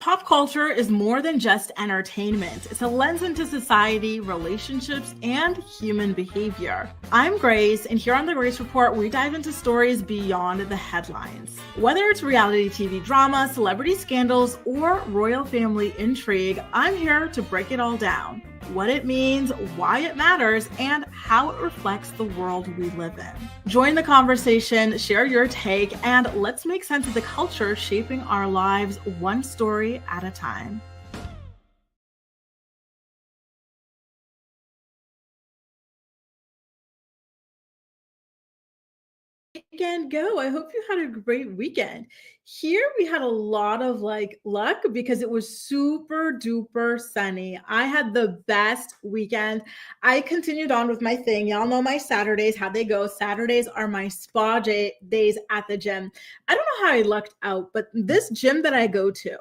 Pop culture is more than just entertainment. It's a lens into society, relationships, and human behavior. I'm Grace, and here on the Grace Report, we dive into stories beyond the headlines. Whether it's reality TV drama, celebrity scandals, or royal family intrigue, I'm here to break it all down. What it means, why it matters, and how it reflects the world we live in. Join the conversation, share your take, and let's make sense of the culture shaping our lives one story at a time. Weekend go. I hope you had a great weekend. Here we had a lot of luck because it was super duper sunny. I had the best weekend. I continued on with my thing. Y'all know my Saturdays, how they go. Saturdays are my days at the gym. I don't know how I lucked out, but this gym that I go to,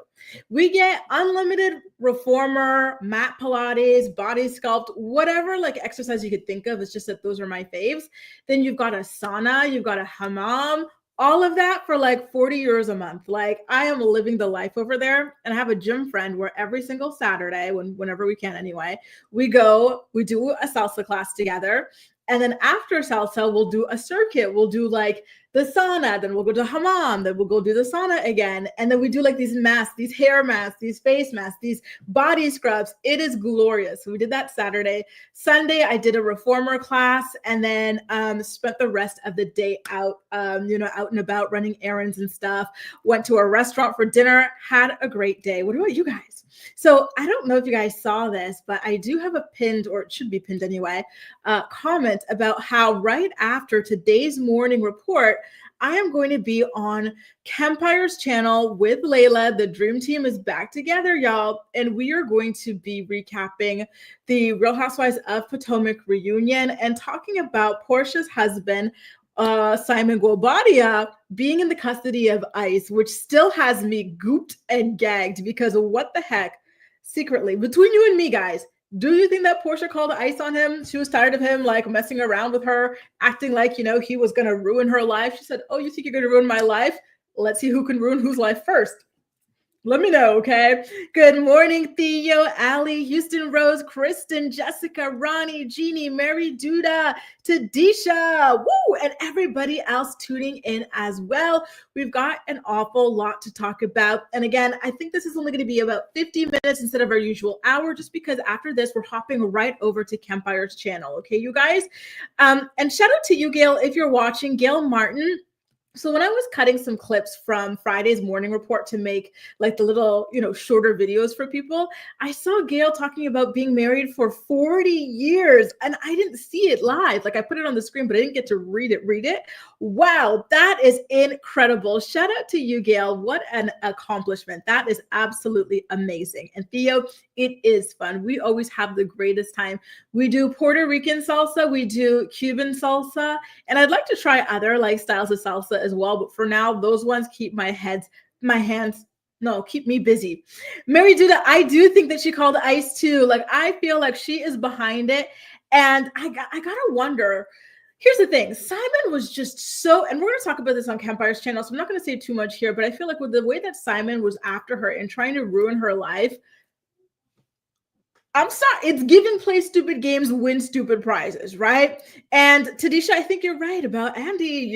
we get unlimited reformer, mat Pilates, body sculpt, whatever exercise you could think of. It's just that those are my faves. Then you've got a sauna, you've got a hammam, all of that for like 40 euros a month. Like I am living the life over there. And I have a gym friend where every single Saturday, whenever we can anyway, we do a salsa class together. And then after salsa, we'll do a circuit. We'll do like the sauna, then we'll go to hammam, then we'll go do the sauna again. And then we do like these masks, these hair masks, these face masks, these body scrubs. It is glorious. So we did that Saturday. Sunday, I did a reformer class and then spent the rest of the day out, out and about running errands and stuff. Went to a restaurant for dinner, had a great day. What about you guys? So I don't know if you guys saw this, but I do have a pinned, or it should be pinned anyway, comment about how right after today's morning report, I am going to be on Kempire's channel with Layla. The dream team is back together, y'all. And we are going to be recapping the Real Housewives of Potomac reunion and talking about Portia's husband, Simon Guobadia, being in the custody of ICE, which still has me gooped and gagged because what the heck, secretly, between you and me, guys, do you think that Portia called ICE on him? She was tired of him like messing around with her, acting like, he was going to ruin her life. She said, oh, you think you're going to ruin my life? Let's see who can ruin whose life first. Let me know, okay? Good morning, Theo, Allie, Houston, Rose, Kristen, Jessica, Ronnie, Jeannie, Mary, Duda, Tadisha, woo, and everybody else tuning in as well. We've got an awful lot to talk about. And again, I think this is only going to be about 50 minutes instead of our usual hour, just because after this, we're hopping right over to Kempire's channel, okay, you guys? And shout out to you, Gail, if you're watching, Gail Martin. So when I was cutting some clips from Friday's morning report to make like the little, shorter videos for people, I saw Gail talking about being married for 40 years and I didn't see it live. Like I put it on the screen, but I didn't get to read it. Wow, that is incredible. Shout out to you, Gail. What an accomplishment. That is absolutely amazing. And Theo, it is fun. We always have the greatest time. We do Puerto Rican salsa, we do Cuban salsa, and I'd like to try other styles of salsa as well. But for now, those ones keep keep me busy. Mary Duda, I do think that she called ICE too. Like, I feel like she is behind it. And I gotta wonder, here's the thing. Simon was just so, and we're going to talk about this on Kempire's channel, so I'm not going to say too much here, but I feel like with the way that Simon was after her and trying to ruin her life, I'm sorry, it's giving play stupid games, win stupid prizes, right? And Tadisha, I think you're right about Andy.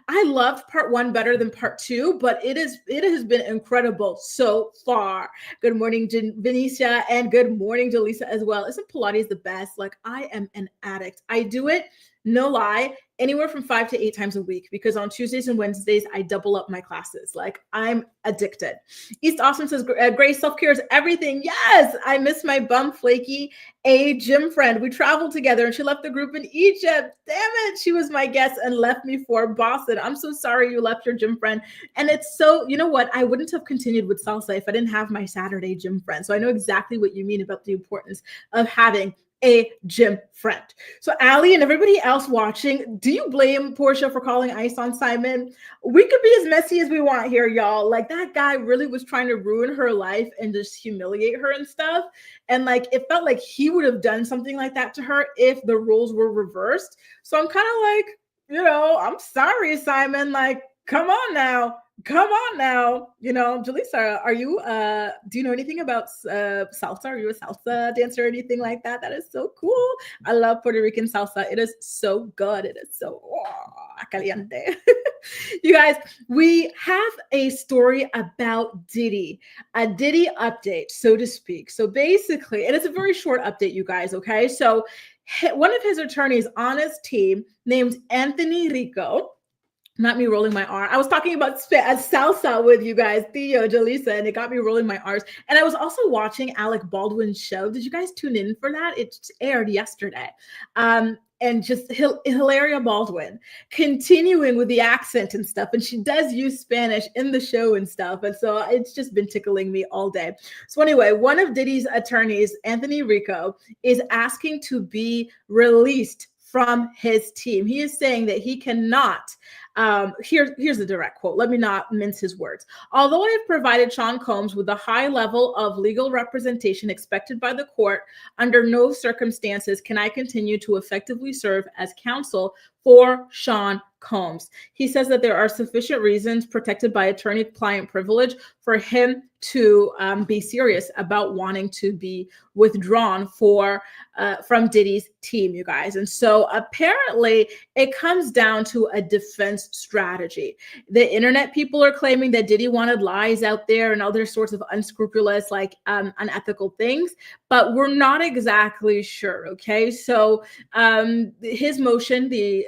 I loved part 1 better than part 2, but it has been incredible so far. Good morning, Venetia, and good morning, Jaleesa as well. Isn't Pilates the best? Like, I am an addict. I do it, no lie, anywhere from 5 to 8 times a week, because on Tuesdays and Wednesdays, I double up my classes. Like, I'm addicted. East Austin says, Grace, self-care is everything. Yes, I miss my bum flaky a gym friend. We traveled together and she left the group in Egypt. Damn it. She was my guest and left me for Boston. I'm so sorry you left your gym friend. And it's so, you know what? I wouldn't have continued with salsa if I didn't have my Saturday gym friend. So I know exactly what you mean about the importance of having a gym friend. So Allie and everybody else watching, do you blame Portia for calling ICE on Simon? We could be as messy as we want here, y'all. Like, that guy really was trying to ruin her life and just humiliate her and stuff. And it felt like he would have done something like that to her if the roles were reversed. So I'm kind of like, I'm sorry, Simon. Like, come on now. Come on now. Jaleesa, do you know anything about salsa? Are you a salsa dancer or anything like that? That is so cool. I love Puerto Rican salsa. It is so good. It is so caliente. You guys, we have a story about Diddy, a Diddy update, so to speak. So basically, and it's a very short update, you guys, okay? So one of his attorneys on his team named Anthony Rico, not me rolling my R. I was talking about salsa with you guys, Theo, Jaleesa, and it got me rolling my R's. And I was also watching Alec Baldwin's show. Did you guys tune in for that? It aired yesterday. And just Hilaria Baldwin continuing with the accent and stuff. And she does use Spanish in the show and stuff. And so it's just been tickling me all day. So anyway, one of Diddy's attorneys, Anthony Rico, is asking to be released from his team. He is saying that he cannot. Here's the direct quote. Let me not mince his words. Although I have provided Sean Combs with the high level of legal representation expected by the court, under no circumstances can I continue to effectively serve as counsel for Sean Combs. He says that there are sufficient reasons protected by attorney-client privilege for him to be serious about wanting to be withdrawn from Diddy's team, you guys. And so apparently it comes down to a defense strategy. The internet people are claiming that Diddy wanted lies out there and other sorts of unscrupulous, like unethical things, but we're not exactly sure. Okay, so his motion, the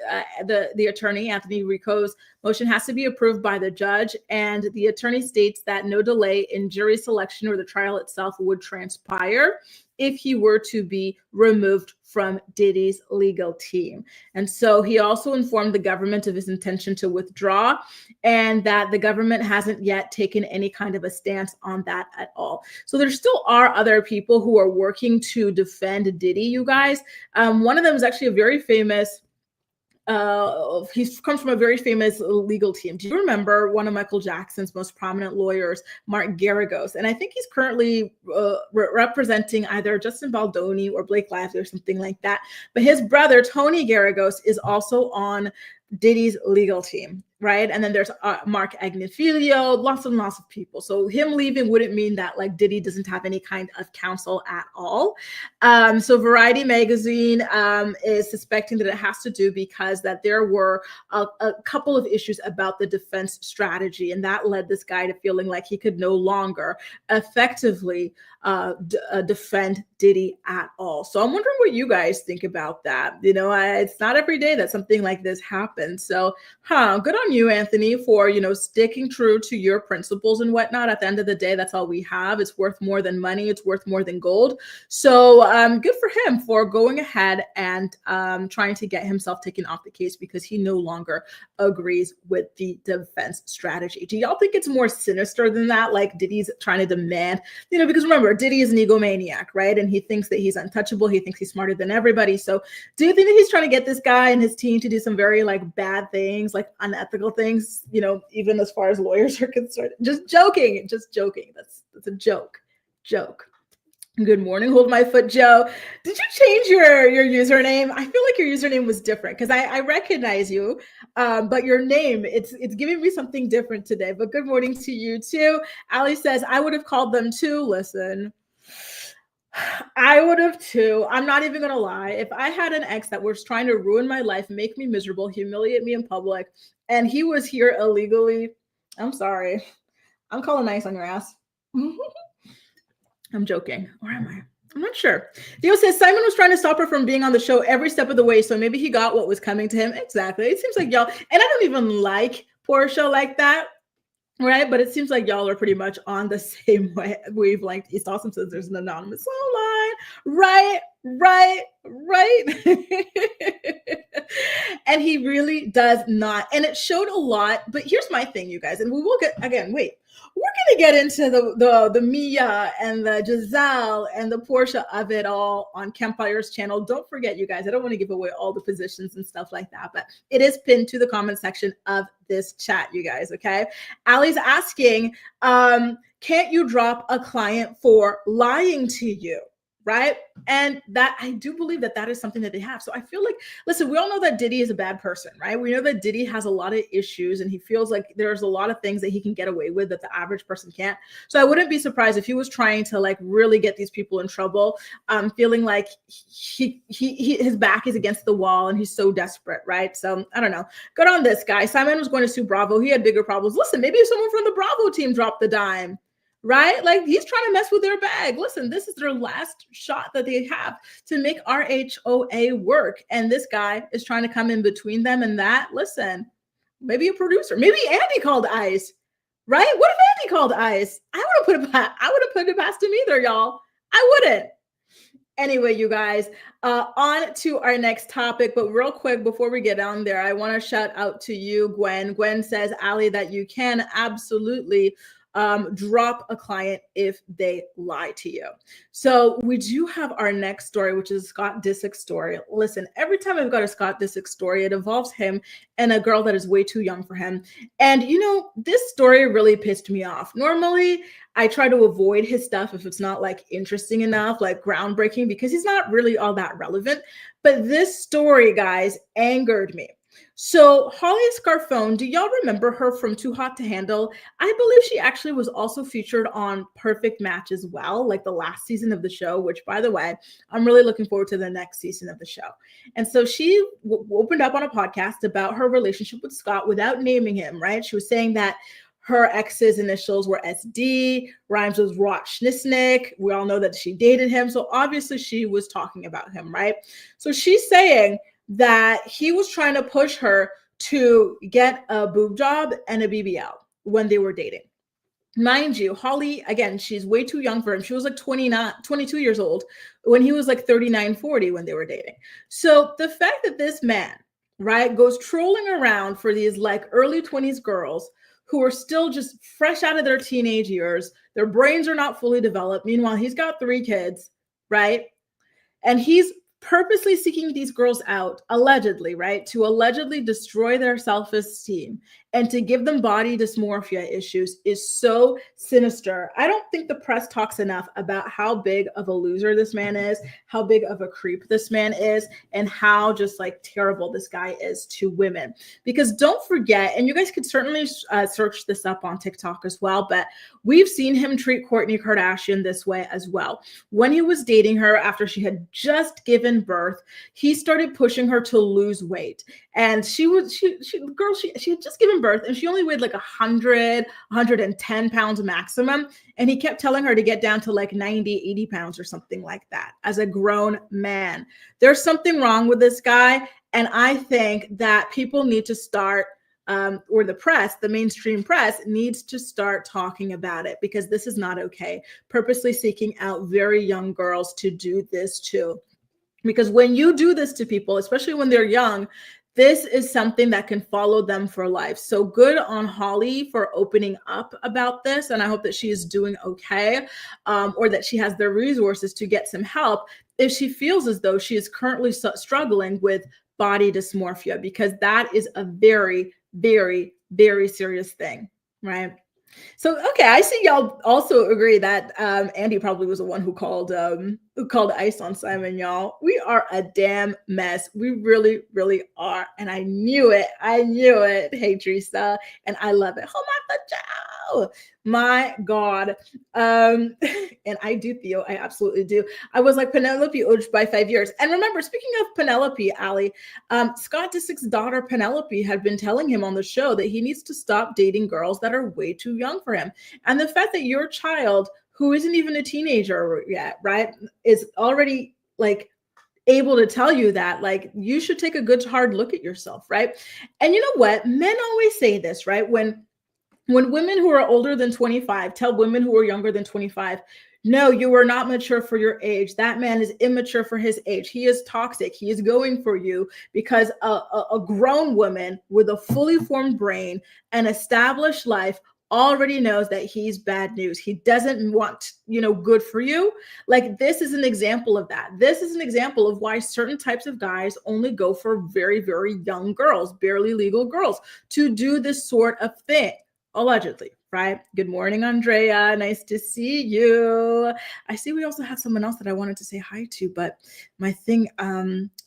attorney Anthony Rico's motion, has to be approved by the judge, and the attorney states that no delay in jury selection or the trial itself would transpire if he were to be removed from Diddy's legal team. And so he also informed the government of his intention to withdraw, and that the government hasn't yet taken any kind of a stance on that at all. So there still are other people who are working to defend Diddy, you guys. One of them is actually a very famous he comes from a very famous legal team. Do you remember one of Michael Jackson's most prominent lawyers, Mark Garagos? And I think he's currently representing either Justin Baldoni or Blake Lively or something like that. But his brother, Tony Garagos, is also on Diddy's legal team, right? And then there's Mark Agnifilio, lots and lots of people. So him leaving wouldn't mean that like Diddy doesn't have any kind of counsel at all. So Variety magazine is suspecting that it has to do because that there were a couple of issues about the defense strategy, and that led this guy to feeling like he could no longer effectively defend Diddy at all. So I'm wondering what you guys think about that. It's not every day that something like this happens. So, good on you, Anthony, for, sticking true to your principles and whatnot. At the end of the day, that's all we have. It's worth more than money. It's worth more than gold. So good for him for going ahead and trying to get himself taken off the case because he no longer agrees with the defense strategy. Do y'all think it's more sinister than that? Like Diddy's trying to demand, because remember, Diddy is an egomaniac, right? And he thinks that he's untouchable. He thinks he's smarter than everybody. So do you think that he's trying to get this guy and his team to do some very like bad things, like unethical things, even as far as lawyers are concerned? Just joking. That's a joke. Good morning, hold my foot, Joe. Did you change your username? I feel like your username was different because I recognize you, but your name, it's giving me something different today. But good morning to you too. Ali says, I would have called them too. Listen, I would have too. I'm not even going to lie. If I had an ex that was trying to ruin my life, make me miserable, humiliate me in public, and he was here illegally, I'm sorry. I'm calling nice on your ass. I'm joking. Or am I? I'm not sure. Theo says Simon was trying to stop her from being on the show every step of the way, so maybe he got what was coming to him. Exactly. It seems like y'all, and I don't even like Portia like that, right? But it seems like y'all are pretty much on the same wavelength. East Awesome says there's an anonymous phone line. Right. And he really does not. And it showed a lot. But here's my thing, you guys, and we will get, again, wait. We're going to get into the Mia and the Giselle and the Portia of it all on Campire's channel. Don't forget, you guys, I don't want to give away all the positions and stuff like that, but it is pinned to the comment section of this chat, you guys, okay? Allie's asking, can't you drop a client for lying to you? right? And that I do believe that that is something that they have. So I feel like, listen, we all know that Diddy is a bad person, right? We know that Diddy has a lot of issues and he feels like there's a lot of things that he can get away with that the average person can't. So I wouldn't be surprised if he was trying to like really get these people in trouble, feeling like his back is against the wall and he's so desperate, right? So I don't know. Good on this guy. Simon was going to sue Bravo. He had bigger problems. Listen, maybe if someone from the Bravo team dropped the dime, right? Like he's trying to mess with their bag. Listen, this is their last shot that they have to make RHOA work. And this guy is trying to come in between them and that. Listen, maybe a producer, maybe Andy called ICE, right? What if Andy called ICE? I wouldn't put it past him either, y'all. I wouldn't. Anyway, you guys, on to our next topic. But real quick, before we get down there, I want to shout out to you, Gwen. Gwen says, Ali, that you can absolutely drop a client if they lie to you. So we do have our next story, which is Scott Disick's story. Listen, every time I've got a Scott Disick story, it involves him and a girl that is way too young for him. And you know, this story really pissed me off. Normally, I try to avoid his stuff if it's not like interesting enough, like groundbreaking, because he's not really all that relevant. But this story, guys, angered me. So Holly Scarfone, do y'all remember her from Too Hot to Handle? I believe she actually was also featured on Perfect Match as well, like the last season of the show, which by the way, I'm really looking forward to the next season of the show. And so she opened up on a podcast about her relationship with Scott without naming him, right? She was saying that her ex's initials were SD, rhymes with Rot Schnisnik. We all know that she dated him. So obviously she was talking about him, right? So she's saying that he was trying to push her to get a boob job and a BBL when they were dating. Mind you, Holly, again, she's way too young for him. She was like 22 years old when he was like 39, 40 when they were dating. So the fact that this man, right, goes trolling around for these like early 20s girls who are still just fresh out of their teenage years, their brains are not fully developed. Meanwhile, he's got 3 kids, right? And he's purposely seeking these girls out, allegedly, right, to allegedly destroy their self-esteem and to give them body dysmorphia issues is so sinister. I don't think the press talks enough about how big of a loser this man is, how big of a creep this man is, and how just like terrible this guy is to women. Because don't forget, and you guys could certainly search this up on TikTok as well, but we've seen him treat Kourtney Kardashian this way as well. When he was dating her after she had just given birth, he started pushing her to lose weight. And she had just given birth and she only weighed like 100, 110 pounds maximum. And he kept telling her to get down to like 90, 80 pounds or something like that as a grown man. There's something wrong with this guy. And I think that people need to start or the press, the mainstream press needs to start talking about it because this is not okay. Purposely seeking out very young girls to do this too. Because when you do this to people, especially when they're young, this is something that can follow them for life. So good on Holly for opening up about this. And I hope that she is doing okay, or that she has the resources to get some help if she feels as though she is currently struggling with body dysmorphia, because that is a very, very, very serious thing, right? So, okay, I see y'all also agree that Andy probably was the one who called ICE on Simon, y'all. We are a damn mess. We really, really are. And I knew it. I knew it. Hey, Teresa. And I love it. Oh, my God. My God. And I do, Theo. I absolutely do. I was like Penelope aged by 5 years. And remember, speaking of Penelope, Ali, Scott Disick's daughter, Penelope, had been telling him on the show that he needs to stop dating girls that are way too young for him. And the fact that your child, who isn't even a teenager yet, right, is already like able to tell you that, like, you should take a good hard look at yourself, right? And you know what? Men always say this, right? When women who are older than 25 tell women who are younger than 25, no, you are not mature for your age. That man is immature for his age. He is toxic. He is going for you because a grown woman with a fully formed brain and established life already knows that he's bad news. He doesn't want, good for you. Like, this is an example of that. This is an example of why certain types of guys only go for very, very young girls, barely legal girls, to do this sort of thing. Allegedly. right? Good morning, Andrea. Nice to see you. I see we also have someone else that I wanted to say hi to, but my thing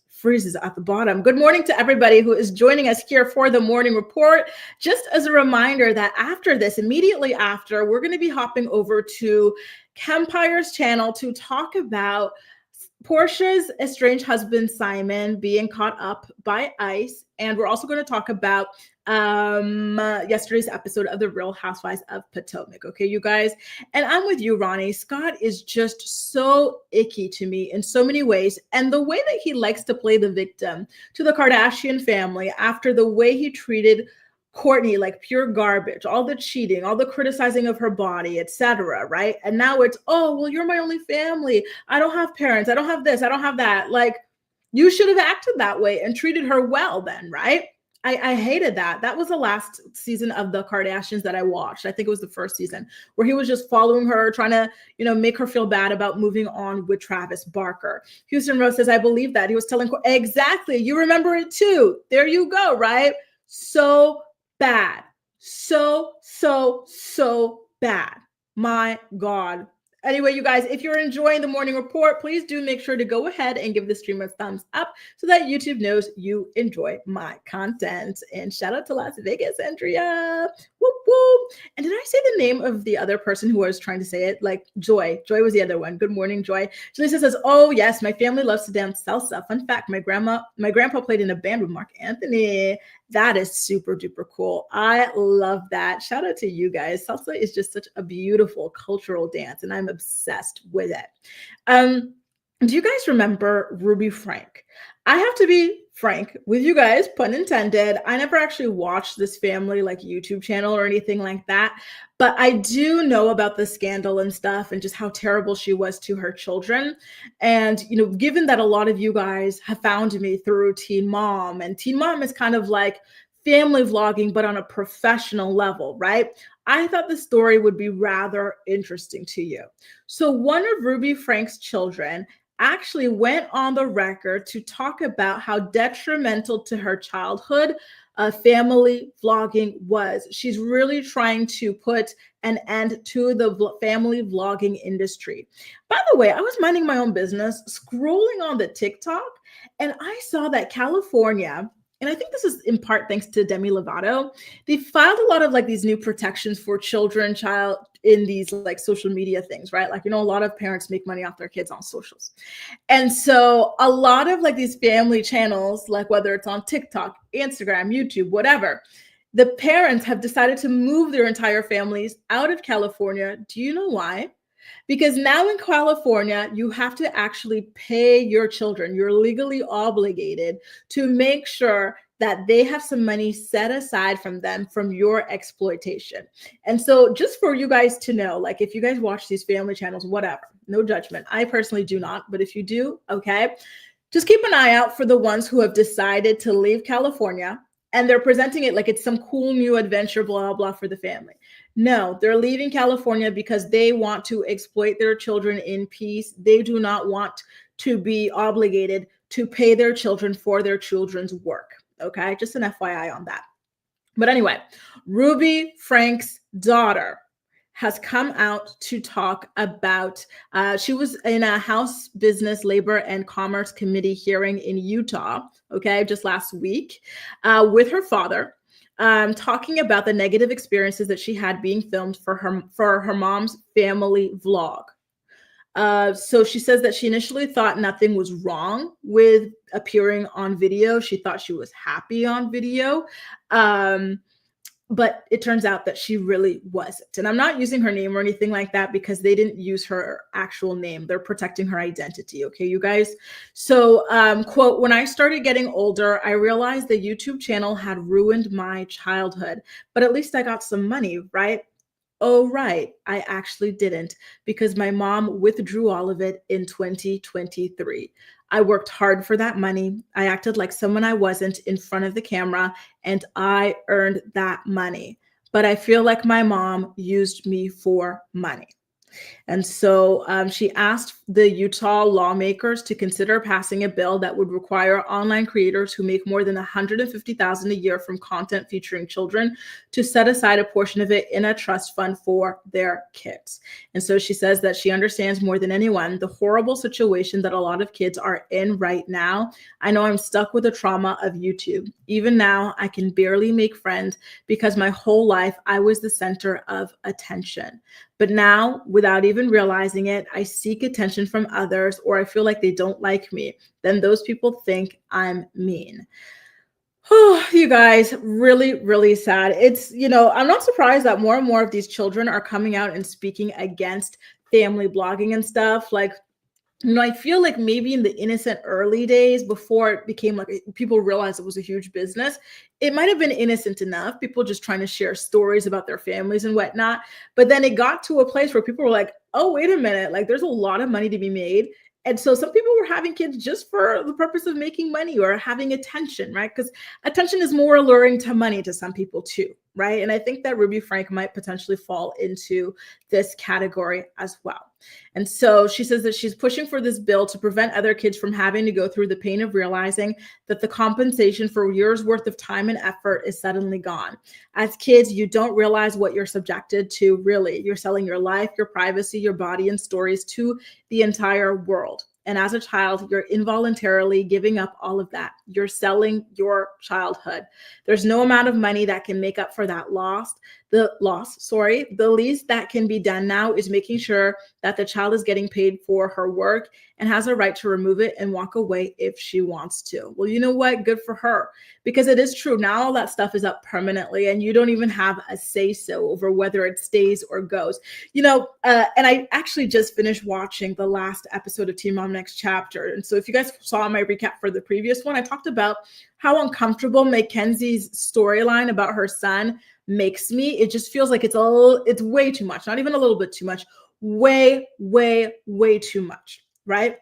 freezes at the bottom. Good morning to everybody who is joining us here for the morning report. Just as a reminder that after this, immediately after, we're going to be hopping over to Kempire's channel to talk about Portia's estranged husband, Simon, being caught up by ICE. And we're also going to talk about yesterday's episode of The Real Housewives of Potomac. Okay, you guys. And I'm with you, Ronnie. Scott is just so icky to me in so many ways. And the way that he likes to play the victim to the Kardashian family after the way he treated Kourtney like pure garbage, all the cheating, all the criticizing of her body, etc. Right? And now it's, oh, well, you're my only family. I don't have parents. I don't have this. I don't have that. Like, you should have acted that way and treated her well then, right? I hated that. That was the last season of the Kardashians that I watched. I think it was the first season where he was just following her, trying to, make her feel bad about moving on with Travis Barker. Houston Rose says, I believe that. He was telling, exactly. You remember it too. There you go, right? So bad. So bad. My God. Anyway, you guys, if you're enjoying the morning report, please do make sure to go ahead and give the stream a thumbs up so that YouTube knows you enjoy my content. And shout out to Las Vegas, Andrea. Whoop, whoop. And did I say the name of the other person who I was trying to say it? Like Joy. Joy was the other one. Good morning, Joy. Julissa says, oh, yes, my family loves to dance salsa. Fun fact, my grandpa played in a band with Mark Anthony. That is super duper cool. I love that. Shout out to you guys. Salsa is just such a beautiful cultural dance, and I'm obsessed with it. Do you guys remember Ruby Frank? I have to be frank with you guys, pun intended. I never actually watched this family like YouTube channel or anything like that, but I do know about the scandal and stuff and just how terrible she was to her children. And, given that a lot of you guys have found me through Teen Mom, and Teen Mom is kind of like family vlogging, but on a professional level, right? I thought the story would be rather interesting to you. So one of Ruby Frank's children actually went on the record to talk about how detrimental to her childhood family vlogging was. She's really trying to put an end to the family vlogging industry. By the way, I was minding my own business, scrolling on the TikTok, and I saw that California, and I think this is in part thanks to Demi Lovato, they filed a lot of like these new protections for children, child in these like social media things, right? Like, a lot of parents make money off their kids on socials. And so a lot of like these family channels, like whether it's on TikTok, Instagram, YouTube, whatever, the parents have decided to move their entire families out of California. Do you know why? Because now in California, you have to actually pay your children. You're legally obligated to make sure that they have some money set aside from them from your exploitation. And so just for you guys to know, like if you guys watch these family channels, whatever, no judgment. I personally do not, but if you do, okay, just keep an eye out for the ones who have decided to leave California and they're presenting it like it's some cool new adventure, blah, blah, for the family. No, they're leaving California because they want to exploit their children in peace. They do not want to be obligated to pay their children for their children's work. Okay, just an FYI on that. But anyway, Ruby Frank's daughter has come out to talk about, she was in a House Business, Labor, and Commerce Committee hearing in Utah, okay, just last week, with her father, talking about the negative experiences that she had being filmed for her mom's family vlog. So she says that she initially thought nothing was wrong with appearing on video. She thought she was happy on video. But it turns out that she really wasn't. And I'm not using her name or anything like that because they didn't use her actual name. They're protecting her identity. Okay, you guys? So, quote, when I started getting older, I realized the YouTube channel had ruined my childhood, but at least I got some money, right? Oh, right. I actually didn't because my mom withdrew all of it in 2023. I worked hard for that money. I acted like someone I wasn't in front of the camera, and I earned that money. But I feel like my mom used me for money. And so she asked the Utah lawmakers to consider passing a bill that would require online creators who make more than $150,000 a year from content featuring children to set aside a portion of it in a trust fund for their kids. And so she says that she understands more than anyone the horrible situation that a lot of kids are in right now. I know I'm stuck with the trauma of YouTube. Even now, I can barely make friends because my whole life I was the center of attention. But now, without even realizing it, I seek attention from others, or I feel like they don't like me. Then those people think I'm mean. Oh, you guys, really, really sad. It's, I'm not surprised that more and more of these children are coming out and speaking against family blogging and stuff. Like, I feel like maybe in the innocent early days before it became like people realized it was a huge business, it might have been innocent enough, people just trying to share stories about their families and whatnot. But then it got to a place where people were like, oh, wait a minute, like there's a lot of money to be made. And so some people were having kids just for the purpose of making money or having attention, right? Because attention is more alluring to money to some people too, right? And I think that Ruby Frank might potentially fall into this category as well. And so she says that she's pushing for this bill to prevent other kids from having to go through the pain of realizing that the compensation for years worth of time and effort is suddenly gone. As kids, you don't realize what you're subjected to, really. You're selling your life, your privacy, your body, and stories to the entire world. And as a child, you're involuntarily giving up all of that. You're selling your childhood. There's no amount of money that can make up for that loss. The least that can be done now is making sure that the child is getting paid for her work and has a right to remove it and walk away if she wants to. Well, you know what? Good for her. Because it is true. Now all that stuff is up permanently and you don't even have a say-so over whether it stays or goes. And I actually just finished watching the last episode of Teen Mom Next Chapter. And so if you guys saw my recap for the previous one, I talked about how uncomfortable Mackenzie's storyline about her son makes me. It just feels like it's way too much, not even a little bit too much, way, way, way too much, right?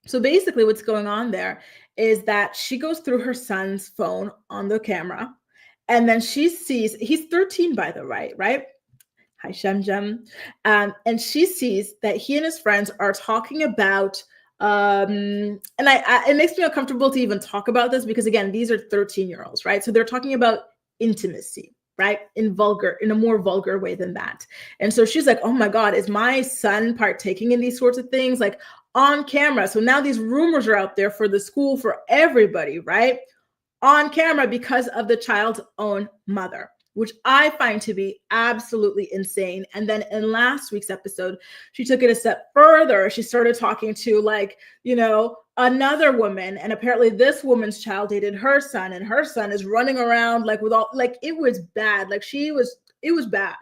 So basically what's going on there is that she goes through her son's phone on the camera, and then she sees, he's 13 by the way, right? Hi, Shem. And she sees that he and his friends are talking about, and it makes me uncomfortable to even talk about this because again, these are 13-year-olds, right? So they're talking about intimacy, right? In a more vulgar way than that. And so she's like, oh my God, is my son partaking in these sorts of things like on camera? So now these rumors are out there for the school, for everybody, right? On camera because of the child's own mother, which I find to be absolutely insane. And then in last week's episode, she took it a step further. She started talking to another woman. And apparently this woman's child dated her son, and her son is running around with all, it was bad. It was bad,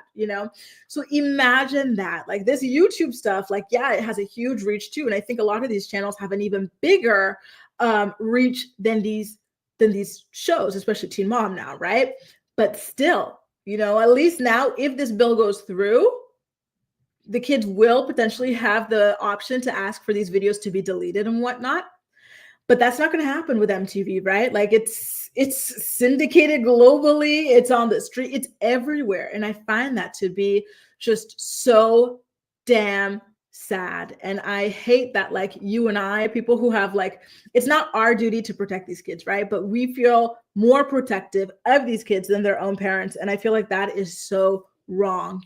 So imagine that, this YouTube stuff, it has a huge reach too. And I think a lot of these channels have an even bigger reach than these shows, especially Teen Mom now, right? But still, at least now, if this bill goes through, the kids will potentially have the option to ask for these videos to be deleted and whatnot. But that's not going to happen with MTV, right? It's syndicated globally. It's on the street. It's everywhere. And I find that to be just so damn sad. And I hate that you and I, people who have it's not our duty to protect these kids, right? But we feel more protective of these kids than their own parents. And I feel like that is so wrong,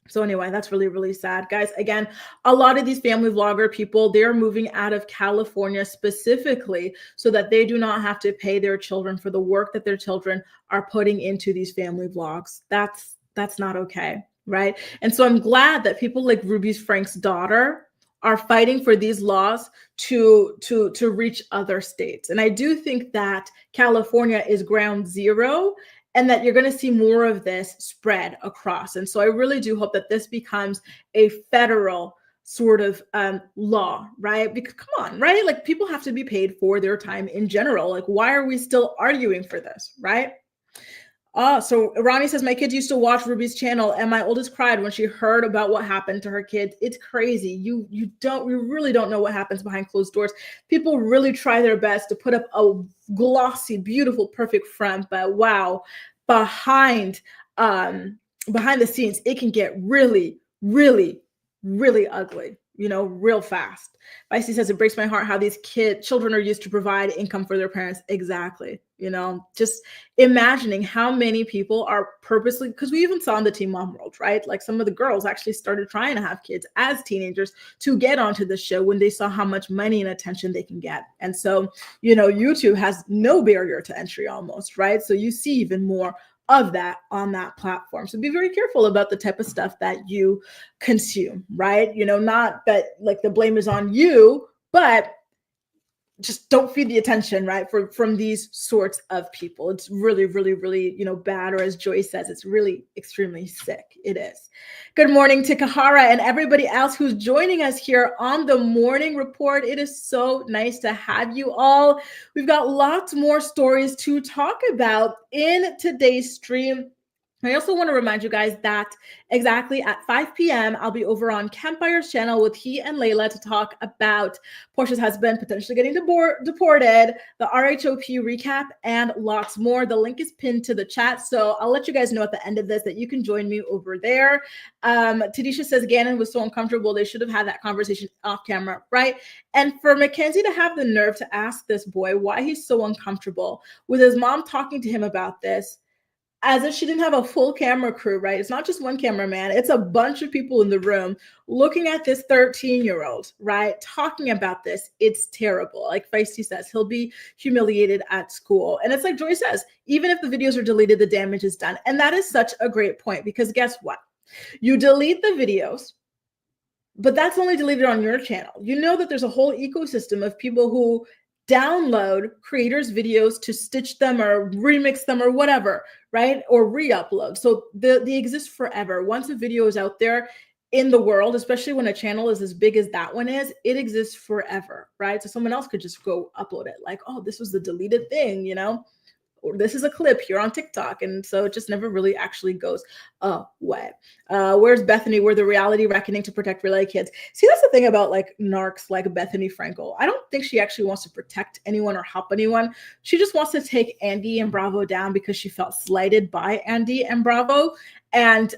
So anyway, that's really, really sad. Guys, again, a lot of these family vlogger people, they're moving out of California specifically so that they do not have to pay their children for the work that their children are putting into these family vlogs. That's not okay, right? And so I'm glad that people like Ruby Frank's daughter are fighting for these laws to reach other states. And I do think that California is ground zero, and that you're going to see more of this spread across. And so I really do hope that this becomes a federal sort of law, right? Because come on, right? People have to be paid for their time in general. Why are we still arguing for this, right? So Ronnie says, my kids used to watch Ruby's channel and my oldest cried when she heard about what happened to her kids. It's crazy. You really don't know what happens behind closed doors. People really try their best to put up a glossy, beautiful, perfect front, but wow, behind the scenes, it can get really, really, really ugly, real fast. Feisty says, it breaks my heart how these children are used to provide income for their parents. Exactly. Just imagining how many people are purposely, because we even saw in the Teen Mom world, right? Like some of the girls actually started trying to have kids as teenagers to get onto the show when they saw how much money and attention they can get. And so, YouTube has no barrier to entry almost, right? So you see even more of that on that platform. So be very careful about the type of stuff that you consume, right? Not that like the blame is on you, but just don't feed the attention, right? From these sorts of people. It's really, really, really, bad. Or as Joyce says, it's really extremely sick. It is. Good morning to Kahara and everybody else who's joining us here on the Morning Report. It is so nice to have you all. We've got lots more stories to talk about in today's stream. I also want to remind you guys that exactly at 5 p.m., I'll be over on Campire's channel with he and Layla to talk about Portia's husband potentially getting deported, the RHOP recap, and lots more. The link is pinned to the chat, so I'll let you guys know at the end of this that you can join me over there. Tadisha says Gannon was so uncomfortable, they should have had that conversation off camera, right? And for Mackenzie to have the nerve to ask this boy why he's so uncomfortable with his mom talking to him about this, as if she didn't have a full camera crew, right? It's not just one cameraman. It's a bunch of people in the room looking at this 13-year-old, right? Talking about this. It's terrible. Like Feisty says, he'll be humiliated at school. And it's like Joy says, even if the videos are deleted, the damage is done. And that is such a great point, because guess what? You delete the videos, but that's only deleted on your channel. You know that there's a whole ecosystem of people who download creators' videos to stitch them or remix them or whatever, right? Or re-upload. So they exist forever. Once a video is out there in the world, especially when a channel is as big as that one is, it exists forever, right? So someone else could just go upload it like, oh, this was the deleted thing, or this is a clip here on TikTok. And so it just never really actually goes away. Where's Bethany? We're the reality reckoning to protect reality kids. See, that's the thing about like narcs like Bethany Frankel. I don't think she actually wants to protect anyone or help anyone. She just wants to take Andy and Bravo down because she felt slighted by Andy and Bravo. And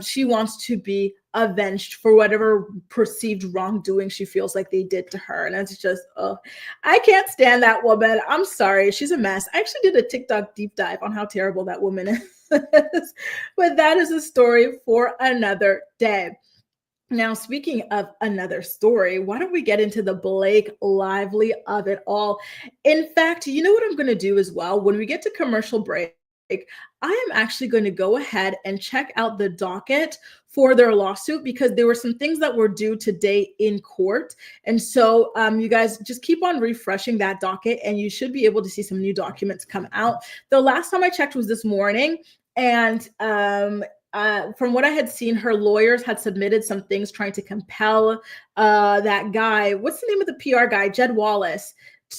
she wants to be avenged for whatever perceived wrongdoing she feels like they did to her. And it's just, I can't stand that woman. I'm sorry. She's a mess. I actually did a TikTok deep dive on how terrible that woman is. But that is a story for another day. Now, speaking of another story, why don't we get into the Blake Lively of it all? In fact, you know what I'm going to do as well? When we get to commercial break, I am actually going to go ahead and check out the docket for their lawsuit, because there were some things that were due today in court. And so you guys just keep on refreshing that docket and you should be able to see some new documents come out. The last time I checked was this morning. And from what I had seen, her lawyers had submitted some things trying to compel that guy, what's the name of the PR guy, Jed Wallace,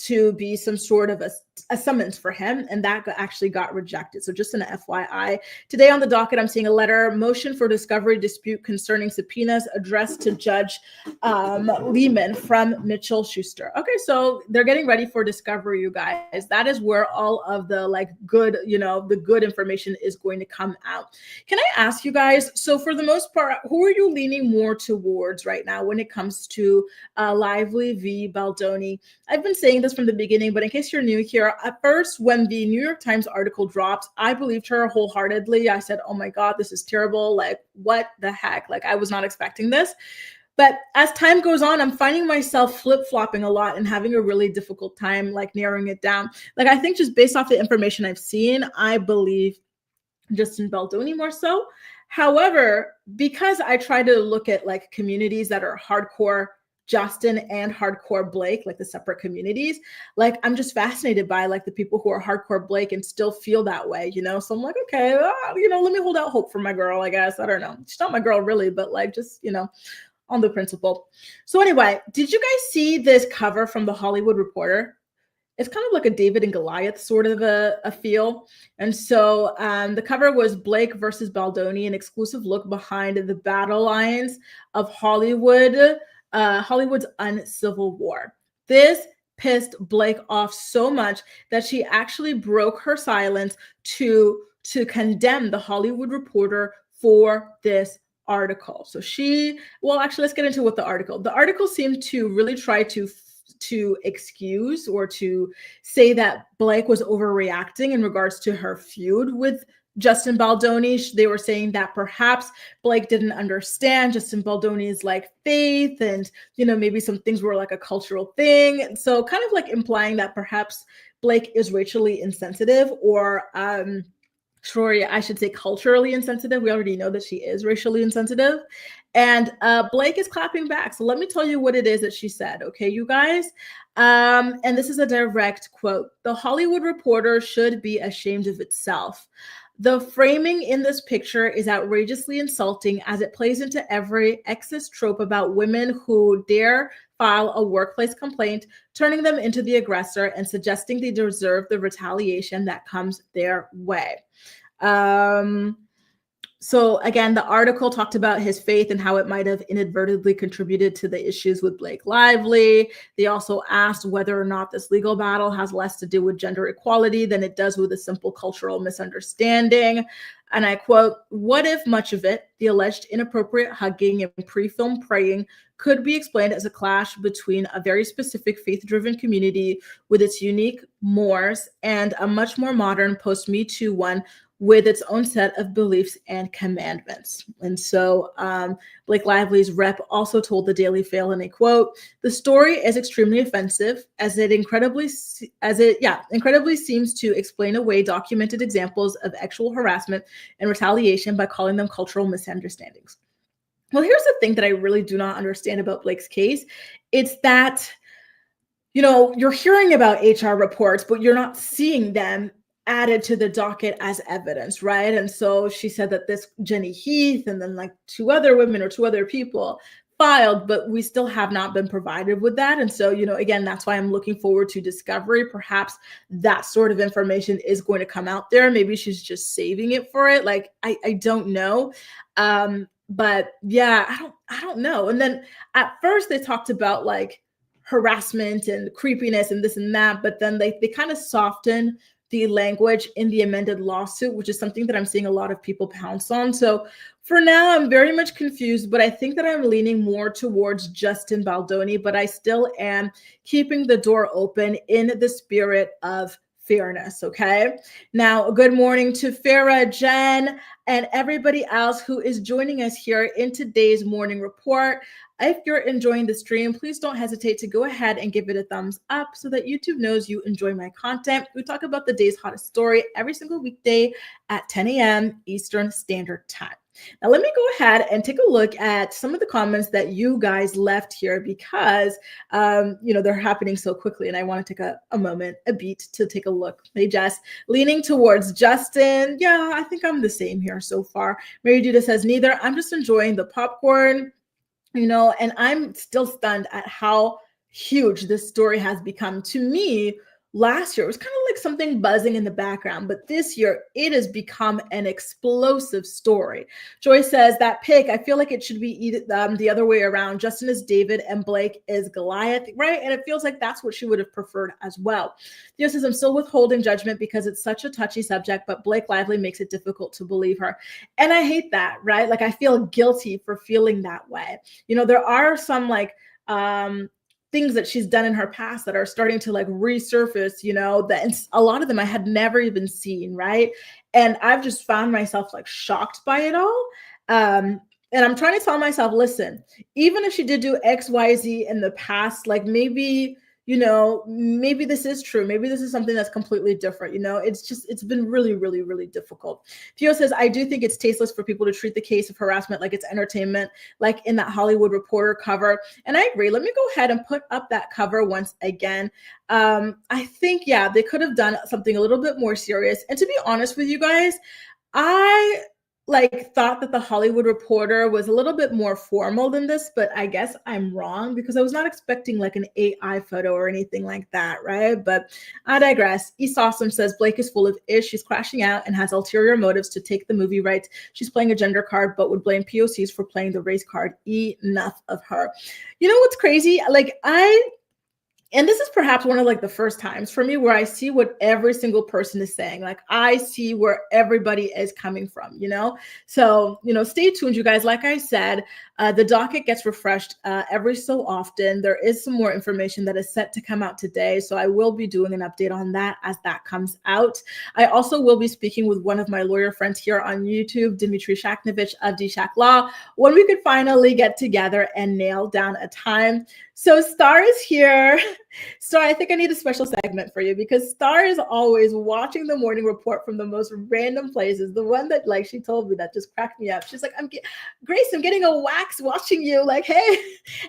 to be some sort of a summons for him, and that actually got rejected. So just an FYI. Today on the docket, I'm seeing a letter, motion for discovery dispute concerning subpoenas addressed to Judge Lehman from Mitchell Schuster. Okay, so they're getting ready for discovery, you guys. That is where all of the good, the good information is going to come out. Can I ask you guys, so for the most part, who are you leaning more towards right now when it comes to Lively v. Baldoni? I've been saying this from the beginning, but in case you're new here, at first, when the New York Times article dropped, I believed her wholeheartedly. I said, oh my God, this is terrible. Like, what the heck? Like, I was not expecting this. But as time goes on, I'm finding myself flip-flopping a lot and having a really difficult time, narrowing it down. I think just based off the information I've seen, I believe Justin Baldoni more so. However, because I try to look at communities that are hardcore Justin and hardcore Blake, the separate communities, I'm just fascinated by the people who are hardcore Blake and still feel that way, So I'm like, okay, let me hold out hope for my girl, I guess. I don't know. She's not my girl really, but just, on the principle. So anyway, did you guys see this cover from the Hollywood Reporter? It's kind of like a David and Goliath sort of a feel. And so the cover was Blake versus Baldoni, an exclusive look behind the battle lines of Hollywood's uncivil war. This pissed Blake off so much that she actually broke her silence to condemn the Hollywood Reporter for this article. So well, actually, let's get into what the article seemed to really try to excuse or to say that Blake was overreacting in regards to her feud with Justin Baldoni. They were saying that perhaps Blake didn't understand Justin Baldoni's like faith, and maybe some things were like a cultural thing. So kind of like implying that perhaps Blake is racially insensitive, or sorry, I should say culturally insensitive. We already know that she is racially insensitive. And Blake is clapping back. So let me tell you what it is that she said, okay, you guys? And this is a direct quote. "The Hollywood Reporter should be ashamed of itself. The framing in this picture is outrageously insulting as it plays into every sexist trope about women who dare file a workplace complaint, turning them into the aggressor and suggesting they deserve the retaliation that comes their way." So again, the article talked about his faith and how it might have inadvertently contributed to the issues with Blake Lively. They also asked whether or not this legal battle has less to do with gender equality than it does with a simple cultural misunderstanding. And I quote, "What if much of it, the alleged inappropriate hugging and pre-film praying, could be explained as a clash between a very specific faith-driven community with its unique mores and a much more modern post-Me Too one with its own set of beliefs and commandments?" And so Blake Lively's rep also told the Daily Fail in a quote, "The story is extremely offensive as it incredibly seems to explain away documented examples of sexual harassment and retaliation by calling them cultural misunderstandings." Well, here's the thing that I really do not understand about Blake's case. It's that, you're hearing about HR reports, but you're not seeing them added to the docket as evidence, right? And so she said that this Jenny Heath and then like two other women or two other people filed, but we still have not been provided with that. And so, again, that's why I'm looking forward to discovery. Perhaps that sort of information is going to come out there. Maybe she's just saving it for it. Like, I don't know. But yeah, I don't know. And then at first they talked about like harassment and creepiness and this and that, but then they kind of soften the language in the amended lawsuit, which is something that I'm seeing a lot of people pounce on. So for now, I'm very much confused, but I think that I'm leaning more towards Justin Baldoni, but I still am keeping the door open in the spirit of fairness. Okay. Now, good morning to Farah, Jen, and everybody else who is joining us here in today's morning report. If you're enjoying the stream, please don't hesitate to go ahead and give it a thumbs up so that YouTube knows you enjoy my content. We talk about the day's hottest story every single weekday at 10 a.m. Eastern Standard Time. Now, let me go ahead and take a look at some of the comments that you guys left here because, they're happening so quickly and I want to take a beat to take a look. Hey, Jess, leaning towards Justin. Yeah, I think I'm the same here so far. Mary Judah says, neither. I'm just enjoying the popcorn. And I'm still stunned at how huge this story has become. To me, last year, it was kind of like something buzzing in the background, but this year it has become an explosive story. Joy says that pick, I feel like it should be the other way around. Justin is David and Blake is Goliath, right? And it feels like that's what she would have preferred as well. Theo says, I'm still withholding judgment because it's such a touchy subject, but Blake Lively makes it difficult to believe her. And I hate that, right? Like I feel guilty for feeling that way. There are some like, things that she's done in her past that are starting to like resurface, that a lot of them I had never even seen, right? And I've just found myself like shocked by it all. And I'm trying to tell myself, listen, even if she did do X, Y, Z in the past, like maybe this is true. Maybe this is something that's completely different. It's been really, really, really difficult. Theo says, I do think it's tasteless for people to treat the case of harassment like it's entertainment, like in that Hollywood Reporter cover. And I agree. Let me go ahead and put up that cover once again. I think, they could have done something a little bit more serious. And to be honest with you guys, I thought that the Hollywood Reporter was a little bit more formal than this, but I guess I'm wrong because I was not expecting like an AI photo or anything like that, right? But I digress. East Awesome says Blake is full of ish. She's crashing out and has ulterior motives to take the movie rights. She's playing a gender card, but would blame POCs for playing the race card. Enough of her. You know what's crazy? Like And this is perhaps one of like the first times for me where I see what every single person is saying. Like I see where everybody is coming from, you know? So, stay tuned, you guys. Like I said, the docket gets refreshed every so often. There is some more information that is set to come out today. So I will be doing an update on that as that comes out. I also will be speaking with one of my lawyer friends here on YouTube, Dimitri Shaknovich of Dishak Law, when we could finally get together and nail down a time. So Star is here. Star, I think I need a special segment for you because Star is always watching the morning report from the most random places. The one that, like, she told me that just cracked me up. She's like, Grace, I'm getting a wax watching you. Like, hey.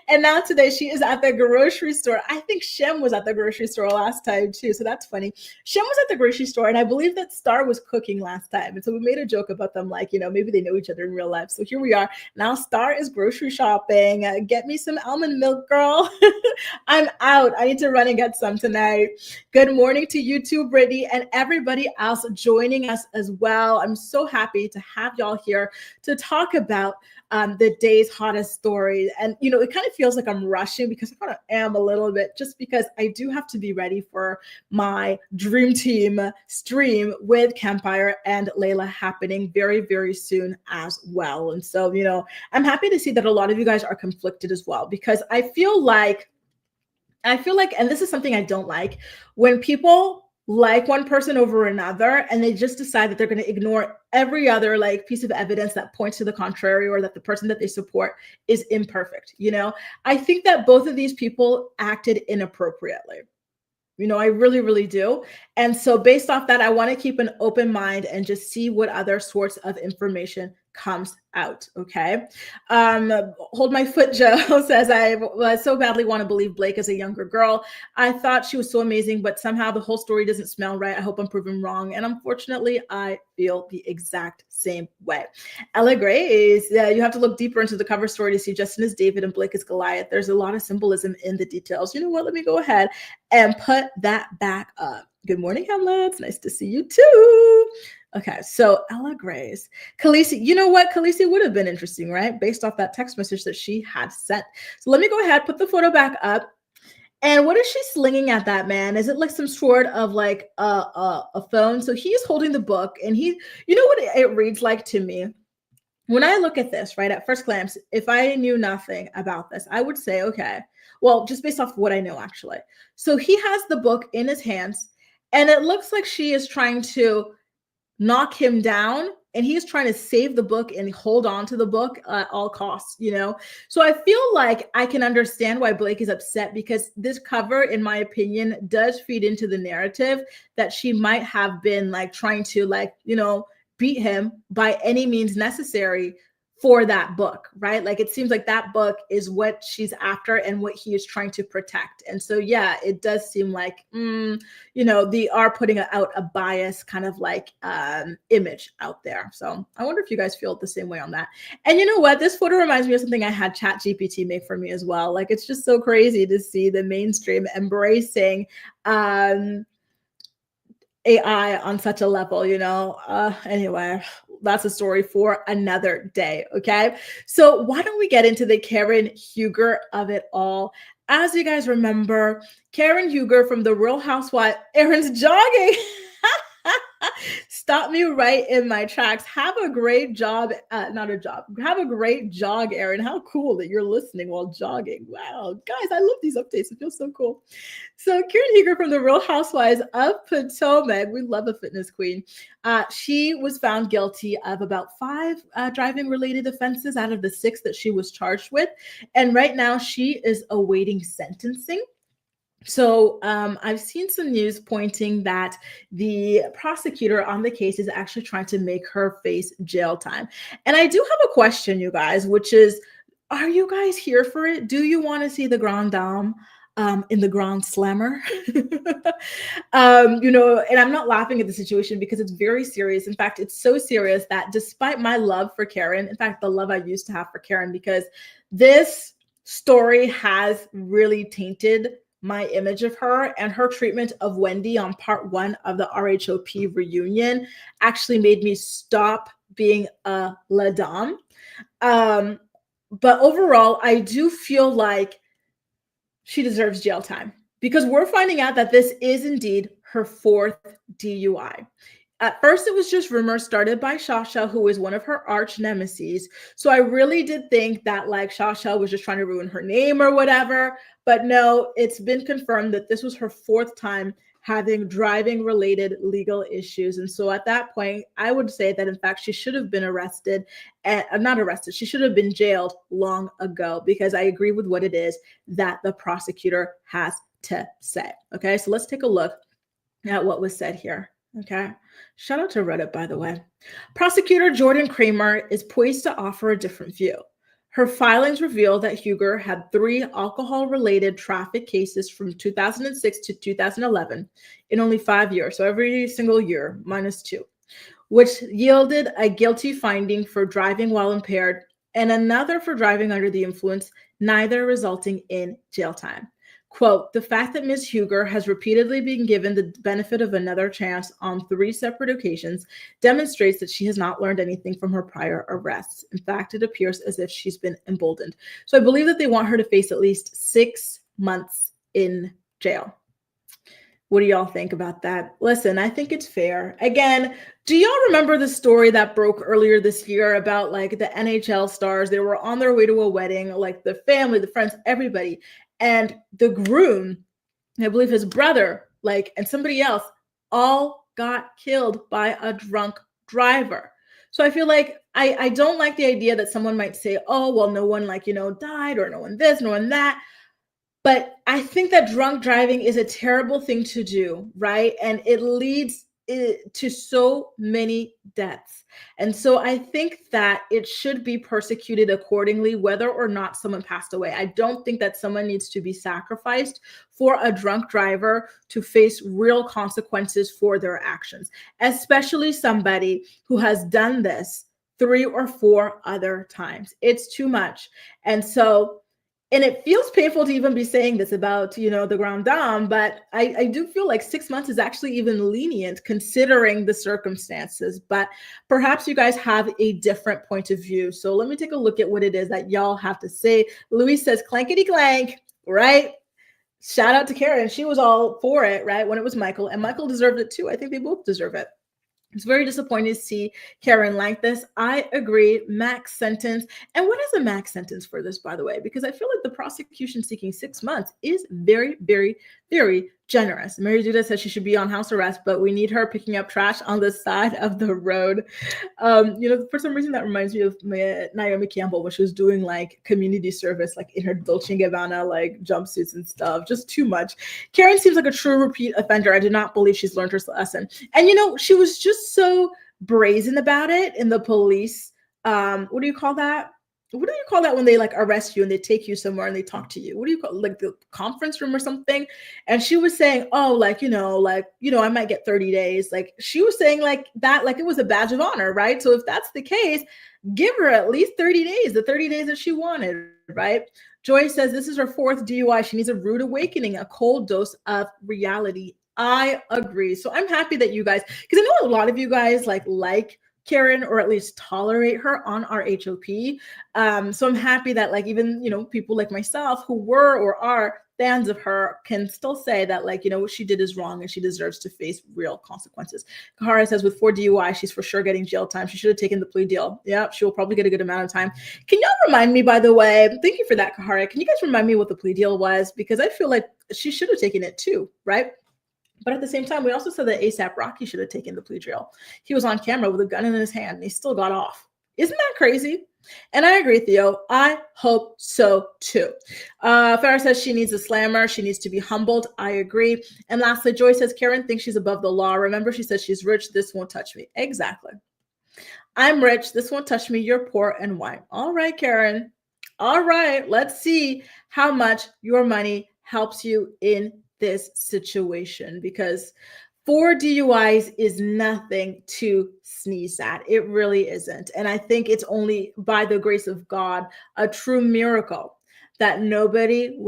And now today she is at the grocery store. I think Shem was at the grocery store last time too. So that's funny. Shem was at the grocery store, and I believe that Star was cooking last time. And so we made a joke about them, like, maybe they know each other in real life. So here we are. Now Star is grocery shopping. Get me some almond milk, girl. I'm out. I need to run and get some tonight. Good morning to you too, Brittany, and everybody else joining us as well. I'm so happy to have y'all here to talk about the day's hottest story. And, it kind of feels like I'm rushing because I kind of am a little bit, just because I do have to be ready for my Dream Team stream with Campfire and Layla happening very, very soon as well. And so, I'm happy to see that a lot of you guys are conflicted as well, because I feel like, and this is something I don't like, when people like one person over another and they just decide that they're going to ignore every other like piece of evidence that points to the contrary, or that the person that they support is imperfect. I think that both of these people acted inappropriately. I really, really do. And so based off that, I want to keep an open mind and just see what other sorts of information comes out. Okay. Hold my foot, Joe says, I so badly want to believe Blake is a younger girl. I thought she was so amazing, but somehow the whole story doesn't smell right. I hope I'm proven wrong. And unfortunately, I feel the exact same way. Ella Grace, you have to look deeper into the cover story to see Justin is David and Blake is Goliath. There's a lot of symbolism in the details. You know what? Let me go ahead and put that back up. Good morning, Hamlets. Nice to see you too. Okay, so Ella Grace. Khaleesi, you know what? Khaleesi would have been interesting, right? Based off that text message that she had sent. So let me go ahead, put the photo back up. And what is she slinging at that man? Is it like some sort of like a phone? So he's holding the book, and you know what it reads like to me? When I look at this, right, at first glance, if I knew nothing about this, I would say, okay, well, just based off what I know, actually. So he has the book in his hands, and it looks like she is trying to knock him down, and he's trying to save the book and hold on to the book at all costs, So I feel like I can understand why Blake is upset, because this cover, in my opinion, does feed into the narrative that she might have been like trying to beat him by any means necessary for that book, right? Like it seems like that book is what she's after and what he is trying to protect. And so, yeah, it does seem like, they are putting out a bias kind of like image out there. So I wonder if you guys feel the same way on that. And you know what? This photo reminds me of something I had ChatGPT make for me as well. Like it's just so crazy to see the mainstream embracing AI on such a level, anyway, that's a story for another day. Okay. So why don't we get into the Karen Huger of it all? As you guys remember, Karen Huger from the Real Housewives, Erin's jogging. Stop me right in my tracks. Have a great job. Not a job. Have a great jog, Erin. How cool that you're listening while jogging. Wow. Guys, I love these updates. It feels so cool. So Karen Huger from the Real Housewives of Potomac. We love a fitness queen. She was found guilty of about 5 driving-related offenses out of the 6 that she was charged with. And right now she is awaiting sentencing. So I've seen some news pointing that the prosecutor on the case is actually trying to make her face jail time. And I do have a question, you guys, which is, are you guys here for it? Do you want to see the Grand Dame in the Grand Slammer? And I'm not laughing at the situation because it's very serious. In fact, it's so serious that despite my love for Karen, in fact, the love I used to have for Karen, because this story has really tainted my image of her, and her treatment of Wendy on part 1 of the RHOP reunion actually made me stop being a La Dame. But overall, I do feel like she deserves jail time, because we're finding out that this is indeed her fourth DUI. At first, it was just rumors started by Shasha, who is one of her arch nemesis. So I really did think that like Shasha was just trying to ruin her name or whatever. But no, it's been confirmed that this was her fourth time having driving related legal issues. And so at that point, I would say that in fact, she should have been arrested and not arrested. She should have been jailed long ago, because I agree with what it is that the prosecutor has to say. Okay, so let's take a look at what was said here. Okay. Shout out to Reddit, by the way. Prosecutor Jordan Kramer is poised to offer a different view. Her filings reveal that Huger had 3 alcohol-related traffic cases from 2006 to 2011 in only 5 years. So every single year, minus 2, which yielded a guilty finding for driving while impaired and another for driving under the influence, neither resulting in jail time. Quote, the fact that Ms. Huger has repeatedly been given the benefit of another chance on 3 separate occasions demonstrates that she has not learned anything from her prior arrests. In fact, it appears as if she's been emboldened. So I believe that they want her to face at least 6 months in jail. What do y'all think about that? Listen, I think it's fair. Again, do y'all remember the story that broke earlier this year about like the NHL stars? They were on their way to a wedding, like the family, the friends, everybody. And the groom, I believe his brother, like, and somebody else all got killed by a drunk driver. So I feel like I don't like the idea that someone might say, oh, well, no one like, died, or no one this, no one that. But I think that drunk driving is a terrible thing to do, right? And it leads to so many deaths. And so I think that it should be persecuted accordingly, whether or not someone passed away. I don't think that someone needs to be sacrificed for a drunk driver to face real consequences for their actions, especially somebody who has done this 3 or 4 other times. It's too much. And so, and it feels painful to even be saying this about, the grand dame, but I do feel like 6 months is actually even lenient considering the circumstances. But perhaps you guys have a different point of view. So let me take a look at what it is that y'all have to say. Louis says, clankety clank, right? Shout out to Karen. She was all for it, right? When it was Michael, and Michael deserved it too. I think they both deserve it. It's very disappointing to see Karen like this. I agree. Max sentence. And what is a max sentence for this, by the way? Because I feel like the prosecution seeking 6 months is very, very, very generous. Mary Judah says she should be on house arrest, but we need her picking up trash on the side of the road. For some reason that reminds me of Naomi Campbell when she was doing like community service, like in her Dolce & Gabbana like jumpsuits and stuff. Just too much. Karen seems like a true repeat offender. I do not believe she's learned her lesson. And she was just so brazen about it in the police. What do you call that? What do you call that when they like arrest you and they take you somewhere and they talk to you? What do you call, like, the conference room or something? And she was saying, oh, I might get 30 days. Like she was saying like that, like it was a badge of honor, right? So if that's the case, give her at least 30 days, the 30 days that she wanted, right? Joy says this is her 4th DUI. She needs a rude awakening, a cold dose of reality. I agree. So I'm happy that you guys, because I know a lot of you guys like Karen, or at least tolerate her on our HOP. So I'm happy that even, people like myself who were or are fans of her can still say that what she did is wrong and she deserves to face real consequences. Kahara says with 4 DUI, she's for sure getting jail time. She should have taken the plea deal. Yeah, she will probably get a good amount of time. Can y'all remind me, by the way, thank you for that, Kahara. Can you guys remind me what the plea deal was? Because I feel like she should have taken it too, right? But at the same time, we also said that ASAP Rocky should have taken the plea deal. He was on camera with a gun in his hand and he still got off. Isn't that crazy? And I agree, Theo. I hope so too. Farah says she needs a slammer. She needs to be humbled. I agree. And lastly, Joy says Karen thinks she's above the law. Remember, she says she's rich. This won't touch me. Exactly. I'm rich. This won't touch me. You're poor and white. All right, Karen. All right. Let's see how much your money helps you in this situation, because 4 DUIs is nothing to sneeze at. It really isn't. And I think it's only by the grace of God, a true miracle that nobody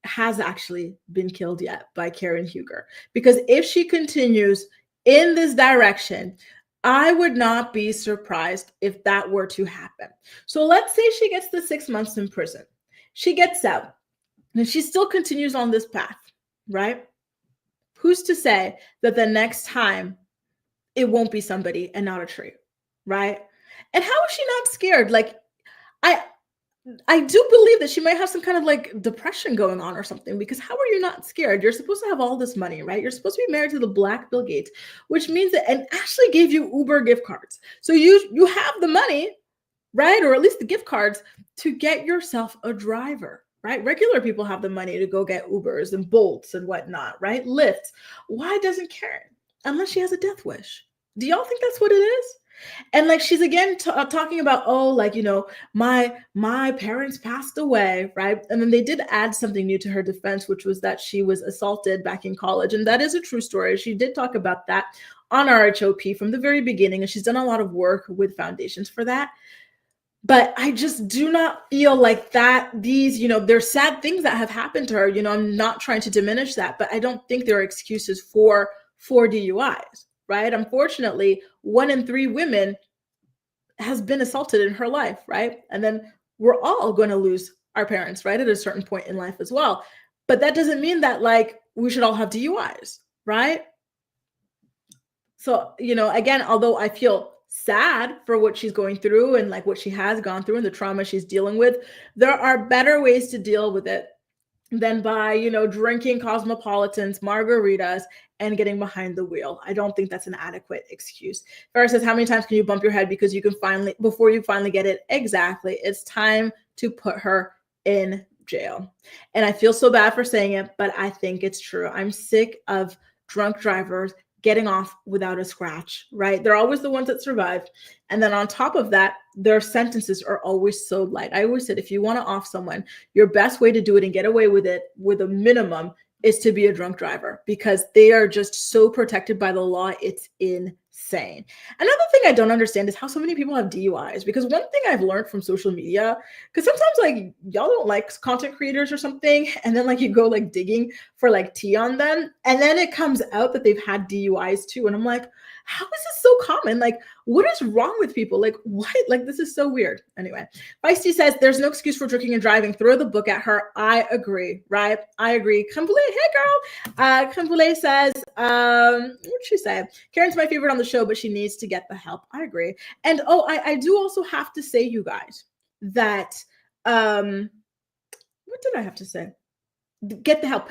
has actually been killed yet by Karen Huger. Because if she continues in this direction, I would not be surprised if that were to happen. So let's say she gets the 6 months in prison. She gets out. and she still continues on this path, right? Who's to say that the next time it won't be somebody and not a tree, right? And how is she not scared? Like, I I do believe that she might have some kind of like depression going on or something, because how are you not scared? You're supposed to have all this money, right? You're supposed to be married to the Black Bill Gates, which means that, and Ashley gave you Uber gift cards. So you have the money, right? Or at least the gift cards to get yourself a driver, right? Regular people have the money to go get Ubers and Bolts and whatnot, right? Lyfts. Why doesn't Karen? Unless she has a death wish. Do y'all think that's what it is? And like she's again talking about, oh, like, my parents passed away, right? And then they did add something new to her defense, which was that she was assaulted back in college, and that is a true story. She did talk about that on RHOP from the very beginning, and she's done a lot of work with foundations for that. But I just do not feel like that these, there's sad things that have happened to her. I'm not trying to diminish that, but I don't think there are excuses for DUIs, right? Unfortunately, 1 in 3 women has been assaulted in her life, right? And then we're all going to lose our parents, right? At a certain point in life as well. But that doesn't mean that like we should all have DUIs, right? So, again, although I feel sad for what she's going through and like what she has gone through and the trauma she's dealing with, there are better ways to deal with it than by, drinking cosmopolitans, margaritas, and getting behind the wheel. I don't think that's an adequate excuse. Farrah says, how many times can you bump your head before you finally get it? Exactly. It's time to put her in jail. And I feel so bad for saying it, but I think it's true. I'm sick of drunk drivers getting off without a scratch, right? They're always the ones that survive. And then on top of that, their sentences are always so light. I always said, if you want to off someone, your best way to do it and get away with it with a minimum is to be a drunk driver, because they are just so protected by the law. It's insane. Another thing I don't understand is how so many people have DUIs, because one thing I've learned from social media, because sometimes like y'all don't like content creators or something, and then like you go like digging for like tea on them, and then it comes out that they've had DUIs too. And I'm like, how is this so common? Like, what is wrong with people? Like, what? Like, this is so weird. Anyway, Feisty says, there's no excuse for drinking and driving. Throw the book at her. I agree, right? I agree. Kambule, hey girl. Kambule says, what'd she say? Karen's my favorite on the show, but she needs to get the help. I agree. And I do also have to say, you guys, that, what did I have to say? Get the help.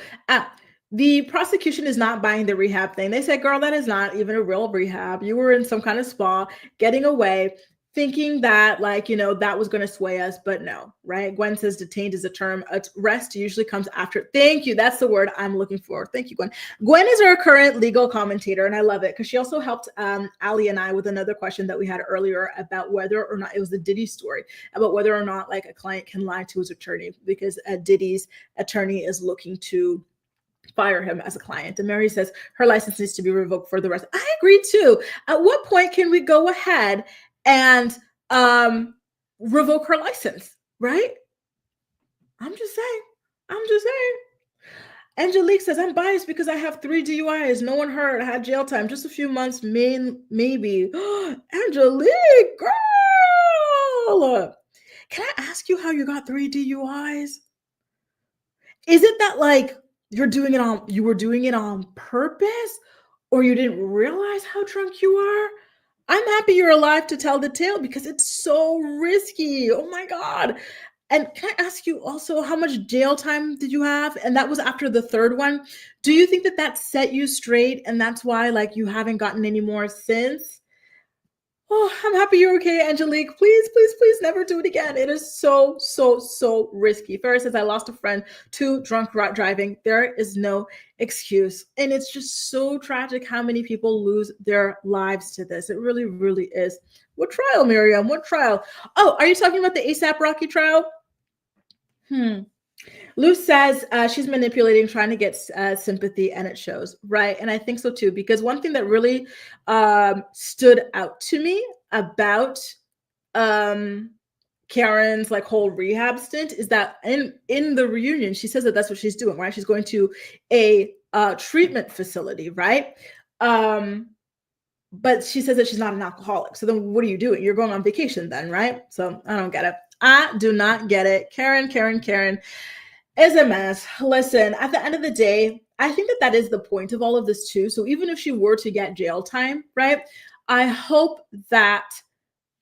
The prosecution is not buying the rehab thing. They said, girl, that is not even a real rehab. You were in some kind of spa, getting away, thinking that like, that was going to sway us, but no, right? Gwen says detained is a term. Arrest usually comes after. Thank you. That's the word I'm looking for. Thank you, Gwen. Gwen is our current legal commentator, and I love it because she also helped Ali and I with another question that we had earlier about whether or not, it was the Diddy story, about whether or not like a client can lie to his attorney, because Diddy's attorney is looking to fire him as a client. And Mary says her license needs to be revoked for the rest. I agree too. At what point can we go ahead and revoke her license, right? I'm just saying. Angelique says, I'm biased because I have 3 DUIs. No one hurt. I had jail time. Just a few months, maybe. Angelique, girl. Can I ask you how you got 3 DUIs? Is it that like you were doing it on purpose, or you didn't realize how drunk you are? I'm happy you're alive to tell the tale, because it's so risky. Oh my God. And can I ask you also, how much jail time did you have? And that was after the 3rd one. Do you think that set you straight, and that's why like you haven't gotten any more since? Oh, I'm happy you're okay, Angelique. Please, please, please never do it again. It is so, so, so risky. Farrah says, I lost a friend to drunk driving. There is no excuse. And it's just so tragic how many people lose their lives to this. It really, really is. What trial, Miriam? What trial? Oh, are you talking about the ASAP Rocky trial? Lou says she's manipulating, trying to get sympathy, and it shows, right? And I think so too, because one thing that really stood out to me about Karen's like whole rehab stint is that in the reunion, she says that that's what she's doing, right? She's going to a treatment facility, right? But she says that she's not an alcoholic. So then what are you doing? You're going on vacation then, right? So I don't get it. I do not get it. Karen. It's a mess. Listen, at the end of the day, I think that that is the point of all of this too. So even if she were to get jail time, right? I hope that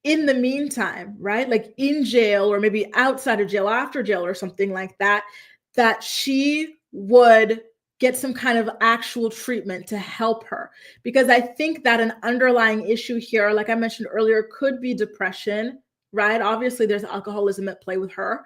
in the meantime, right? Like in jail or maybe outside of jail, after jail or something like that, that she would get some kind of actual treatment to help her. Because I think that an underlying issue here, like I mentioned earlier, could be depression, right? Obviously, there's alcoholism at play with her.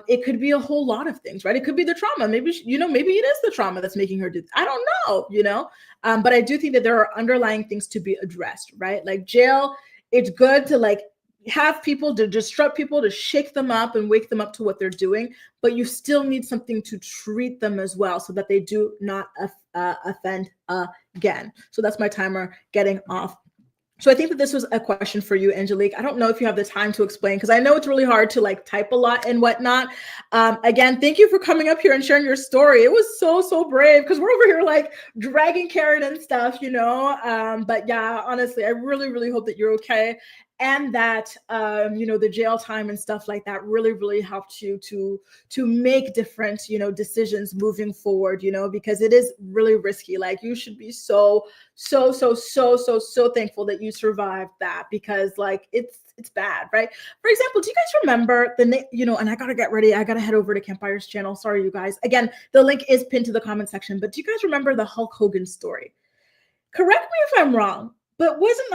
It could be a whole lot of things, right? It could be the trauma. Maybe, maybe it is the trauma that's making her do, I don't know. But I do think that there are underlying things to be addressed, right? Like jail, it's good to like have people to disrupt people, to shake them up and wake them up to what they're doing, but you still need something to treat them as well so that they do not offend again. So that's my timer getting off. So I think that this was a question for you, Angelique. I don't know if you have the time to explain, because I know it's really hard to like type a lot and whatnot. Again, thank you for coming up here and sharing your story. It was so brave, because we're over here like dragging Karen and stuff, but yeah, honestly, I really hope that you're okay. And that the jail time and stuff like that really helped you to make different decisions moving forward, because it is really risky. Like you should be so thankful that you survived that, because like it's bad, right? For example, do you guys remember and I gotta get ready, I gotta head over to Campire's channel, sorry you guys, again the link is pinned to the comment section, but do you guys remember the Hulk Hogan story? Correct me if I'm wrong, but wasn't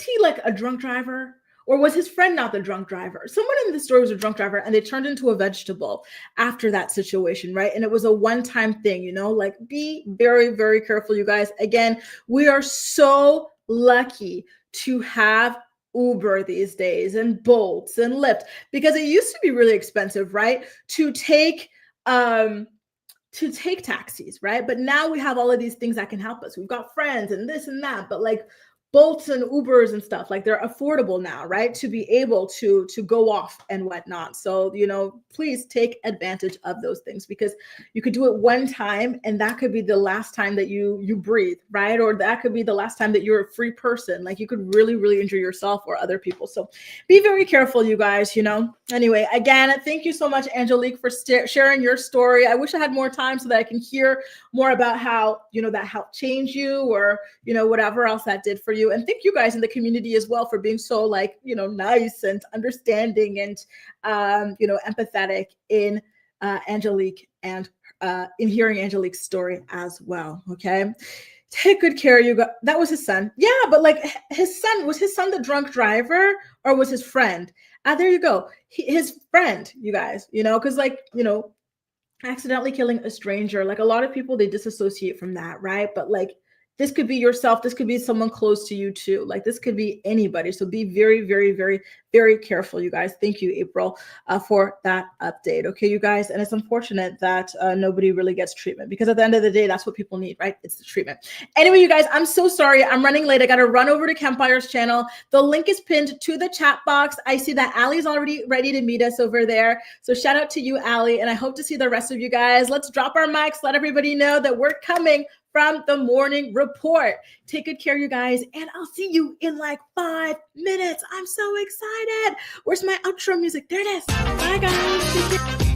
he like a drunk driver? Or was his friend not the drunk driver? Someone in the story was a drunk driver and they turned into a vegetable after that situation, right? And it was a one-time thing, like be very careful, you guys. Again, we are so lucky to have Uber these days and Bolts and Lyft, because it used to be really expensive, right? To take taxis, right? But now we have all of these things that can help us. We've got friends and this and that, but like Bolts and Ubers and stuff, like they're affordable now, right? To be able to go off and whatnot. So, please take advantage of those things, because you could do it one time and that could be the last time that you breathe, right? Or that could be the last time that you're a free person. Like you could really injure yourself or other people. So be very careful, you guys, Anyway, again, thank you so much, Angelique, for sharing your story. I wish I had more time so that I can hear more about how, that helped change you, or, whatever else that did for you. And thank you guys in the community as well for being so like, nice and understanding and, empathetic in Angelique and in hearing Angelique's story as well. Okay. Take good care, you guys. That was his son. Yeah, but like was his son the drunk driver, or was his friend? There you go. His friend, you guys, because like, accidentally killing a stranger, like a lot of people, they disassociate from that, right? But like this could be yourself, this could be someone close to you too, like this could be anybody. So be very careful, you guys. Thank you, April, for that update. Okay, you guys. And it's unfortunate that nobody really gets treatment, because at the end of the day, that's what people need, right? It's the treatment. Anyway, you guys, I'm so sorry, I'm running late. I got to run over to Campire's channel. The link is pinned to the chat box. I see that Allie's already ready to meet us over there, so shout out to you, Allie, and I hope to see the rest of you guys. Let's drop our mics, let everybody know that we're coming from the morning report. Take good care, you guys, and I'll see you in like 5 minutes. I'm so excited. Where's my outro music? There it is. Bye, guys.